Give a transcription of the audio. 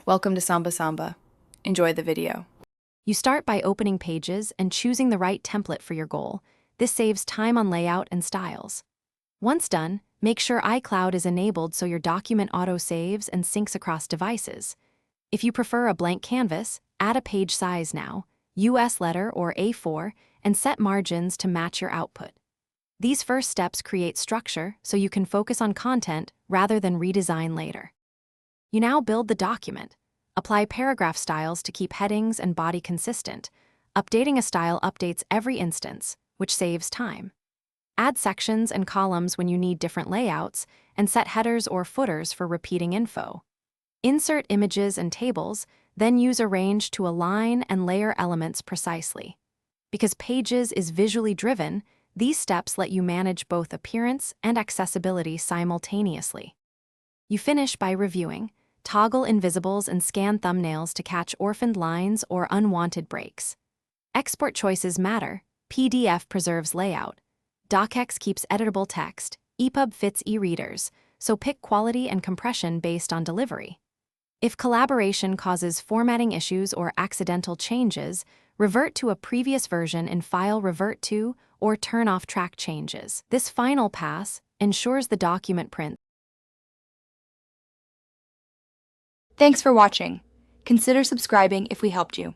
Welcome to Samba Samba. Enjoy the video. You start by opening Pages and choosing the right template for your goal. This saves time on layout and styles. Once done, make sure iCloud is enabled so your document auto-saves and syncs across devices. If you prefer a blank canvas, add a page size now, US letter or A4, and set margins to match your output. These first steps create structure so you can focus on content rather than redesign later. You now build the document. Apply paragraph styles to keep headings and body consistent. Updating a style updates every instance, which saves time. Add sections and columns when you need different layouts, and set headers or footers for repeating info. Insert images and tables, then use Arrange to align and layer elements precisely. Because Pages is visually driven, these steps let you manage both appearance and accessibility simultaneously. You finish by reviewing. Toggle invisibles and scan thumbnails to catch orphaned lines or unwanted breaks. Export choices matter. PDF preserves layout. DocX keeps editable text. EPUB fits e-readers, so pick quality and compression based on delivery. If collaboration causes formatting issues or accidental changes, revert to a previous version in File Revert to or turn off track changes. This final pass ensures the document print. Thanks for watching. Consider subscribing if we helped you.